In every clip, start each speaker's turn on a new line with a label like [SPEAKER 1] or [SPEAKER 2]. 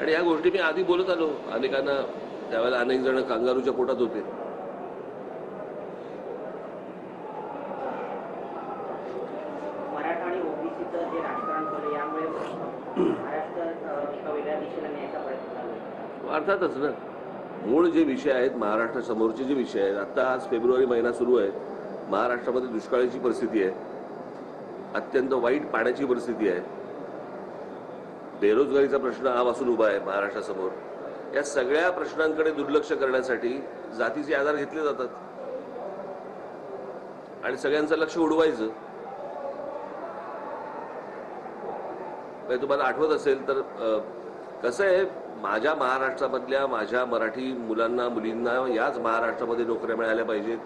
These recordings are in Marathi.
[SPEAKER 1] आणि या गोष्टी मी आधी बोलत आलो अनेकांना. त्यावेळेला अनेक जण कांगारूच्या पोटात होते.
[SPEAKER 2] मराठा आणि ओबीसीचं जे राजकारण झालं यामुळे महाराष्ट्र वेगळ्या दिशेला न्यायचा प्रयत्न झाला.
[SPEAKER 1] अर्थातच ना, मूळ जे विषय आहेत महाराष्ट्रासमोरचे जे विषय आहेत, आता आज फेब्रुवारी महिना सुरू आहे. महाराष्ट्रामध्ये दुष्काळाची परिस्थिती आहे, अत्यंत वाईट पाण्याची परिस्थिती आहे, बेरोजगारीचा प्रश्न आवासून उभा आहे महाराष्ट्रासमोर. या सगळ्या प्रश्नांकडे दुर्लक्ष करण्यासाठी जातीचे आधार घेतले जातात आणि सगळ्यांचं लक्ष उडवायचं. तुम्हाला आठवत असेल तर कसं आहे, माझ्या महाराष्ट्रामधल्या माझ्या मराठी मुलांना मुलींना याच महाराष्ट्रामध्ये नोकऱ्या मिळाल्या पाहिजेत,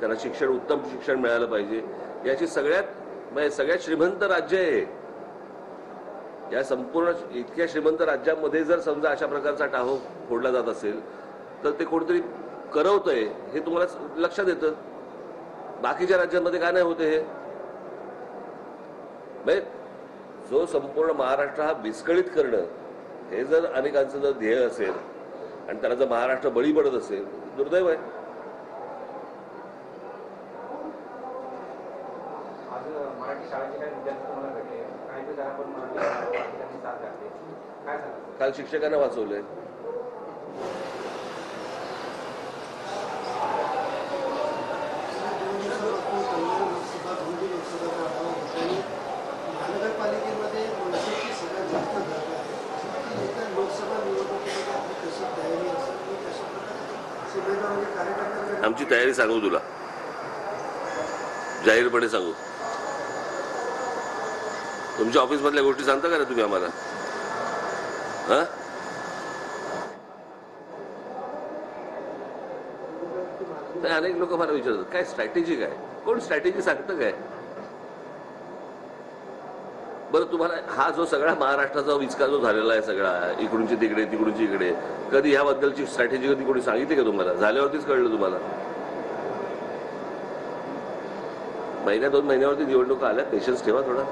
[SPEAKER 1] त्यांना शिक्षण उत्तम शिक्षण मिळालं पाहिजे, याची सगळ्यात श्रीमंत राज्य आहे. या संपूर्ण इतक्या श्रीमंत राज्यामध्ये जर समजा अशा प्रकारचा टाहो फोडला जात असेल तर ते कोणतरी करवतंय हे तुम्हाला लक्षात येतं. बाकीच्या राज्यांमध्ये काय नाही होते हे. जो संपूर्ण महाराष्ट्र हा विस्कळीत करणं हे जर अनेकांचं जर ध्येय असेल आणि त्याला जर महाराष्ट्र बळी पडत असेल, दुर्दैव आहे. काल शिक्षकांना वाचवलंय.
[SPEAKER 3] महानगरपालिकेमध्ये मनसेची सगळ्यात जास्त जागा आहे. इतर लोकसभा निवडणुकीमध्ये आपली कशी तयारी असेल आणि कशा प्रकारे उमेदवार कार्यकर्त्यांकडे
[SPEAKER 1] आमची तयारी सांगू तुला, जाहीरपणे सांगू. तुमच्या ऑफिसमधल्या गोष्टी सांगता का रे तुम्ही आम्हाला? अनेक लोक मला विचारतात काय स्ट्रॅटेजी काय, कोण स्ट्रॅटेजी सांगतं काय? बरं, तुम्हाला हा जो सगळा महाराष्ट्राचा विचका जो झालेला आहे सगळा, इकडूनची तिकडे तिकडूनची इकडे, कधी ह्याबद्दलची स्ट्रॅटेजी कधी कोणी सांगितली का तुम्हाला? झाल्यावरतीच कळलं तुम्हाला. महिन्या 2 महिन्यावरती निवडणुका आल्या, पेशन्स ठेवा थोडा.